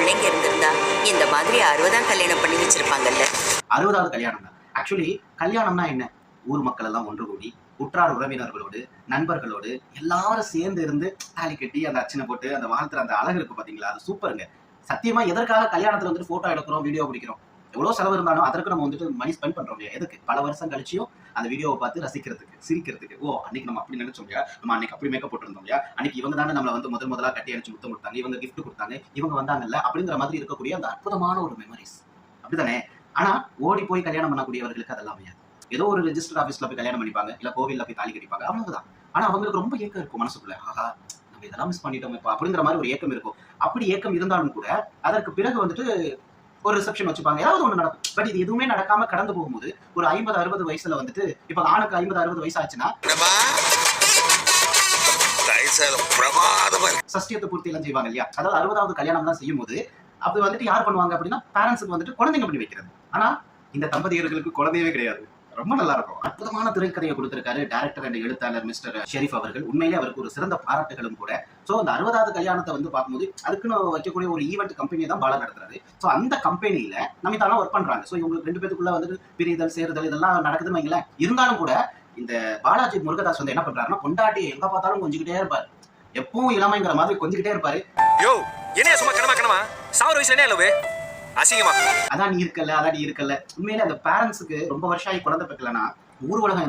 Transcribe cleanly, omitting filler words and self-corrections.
பிள்ளைங்க இருந்திருந்தா இந்த மாதிரி 60ஆம் கல்யாணம் பண்ணி வச்சிருப்பாங்கல்ல. 60வது கல்யாணம் தான். ஆக்சுவலி கல்யாணம்னா என்ன? ஊர் மக்கள் எல்லாம் ஒன்று கூடி உற்றார் உறவினர்களோடு நண்பர்களோடு எல்லாரும் சேர்ந்து இருந்து தாலி கட்டி அந்த அர்ச்சனை போட்டு அந்த வாழ்த்துற அந்த அழகு இருக்கு பாத்தீங்களா, அது சூப்பருங்க. சத்தியமா எதற்காக கல்யாணத்துல வந்துட்டு போட்டோ எடுக்கிறோம், வீடியோ பிடிக்கிறோம், எவ்வளவு செலவு இருந்தாலும் அதற்கு நம்ம வந்துட்டு மணி ஸ்பெண்ட் பண்றோம் இல்லையா? எதுக்கு? பல வருஷம் கழிச்சியும் அந்த வீடியோவை பார்த்து ரசிக்கிறதுக்கு, சிரிக்கிறதுக்கு. ஓ, அன்னைக்கு நம்ம அப்படி நினைச்சோம் இல்லையா, நம்ம அன்னைக்கு அப்படி மேக்கப் போட்டிருந்தோம் இல்லையா, அன்னைக்கு இவங்க தானே நம்மள வந்து முதலா கட்டி அடிச்சு முத்தம் கொடுத்தாங்க, இவங்க கிஃப்ட் கொடுத்தாங்க, இவங்க வந்தாங்கல்ல, அப்படிங்கிற மாதிரி இருக்கக்கூடிய அந்த அற்புதமான ஒரு மெமரிஸ். அப்படிதானே? ஆனா ஓடி போய் கல்யாணம் பண்ணக்கூடியவர்களுக்கு அதெல்லாம் அமையாது. ஏதோ ஒரு ரெஜிஸ்டர் ஆபீஸ்ல போய் கல்யாணம் பண்ணிப்பாங்க, இல்ல கோவில்ல போய் தாலி கட்டிப்பாங்க, அவ்வளவுதான். ஆனா அவங்களுக்கு ரொம்ப ஏக்கம் இருக்கும் மனசுக்குள்ள. ஆஹா, நம்ம இதெல்லாம் மிஸ் பண்ணிட்டோம் இப்ப அப்படிங்கிற மாதிரி ஒரு ஏக்கம் இருக்கும். அப்படி ஏக்கம் இருந்தாலும் கூட அதற்கு பிறகு வந்துட்டு ஒரு ரிசப்ஷன் வச்சுப்பாங்க, ஏதாவது ஒண்ணு நடக்கும். பட் இது எதுவுமே நடக்காம கடந்து போகும்போது ஒரு 50-60 வயசுல வந்துட்டு, இப்ப ஆணுக்கு 50-60 வயசு ஆச்சுன்னா சஷ்டியத்தை பூர்த்தி எல்லாம் செய்வாங்க இல்லையா? அதாவது 60வது கல்யாணம் எல்லாம் செய்யும் போது அது வந்துட்டு யார் பண்ணுவாங்க அப்படின்னா பேரண்ட்ஸுக்கு வந்துட்டு குழந்தைங்க பண்ணி வைக்கிறது. ஆனா இந்த தம்பதியர்களுக்கு குழந்தையே கிடையாது. ரொம்ப நல்லா இருக்கும். அற்புதமான திரைக்கதையை கொடுத்திருக்காரு டைரக்டர் அண்ட் எழுத்தாளர் மிஸ்டர் ஷெரீப் அவர்கள். உண்மையிலே அவருக்கு ஒரு சிறந்த பாராட்டுகளும் கூட. சோ அந்த 60வது கல்யாணத்தை வந்து பார்க்கும்போது அதுக்குன்னு வைக்கக்கூடிய ஒரு ஈவெண்ட் கம்பெனியை தான் பாலா நடத்துறாரு. சோ அந்த கம்பெனியில நமிதாலாம் ஒர்க் பண்றாங்க. சோ இவங்களுக்கு 2 பேத்துக்குள்ள வந்துட்டு பிரிதல் சேருதல் இதெல்லாம் நடக்குதுன்னு வைங்களேன். இருந்தாலும் கூட இந்த பாலாஜி முருகதாஸ் வந்து என்ன பண்றாருன்னா, பொண்டாட்டி எங்க பார்த்தாலும் கொஞ்சிக்கிட்டே இருப்பாரு. எப்பவும் இளமைங்கிற மாதிரி கொஞ்சிக்கிட்டே இருப்பாரு. யோ, என்ன சும்மா கனமா சாவர வயசுல என்ன லவ் அசிங்கமா அதான் நீ இருக்கல. உண்மையிலே அந்த பேரண்ட்ஸுக்கு ரொம்ப வருஷம் ஆகி குழந்தை பெக்கலன்னா ஊர் உலகம்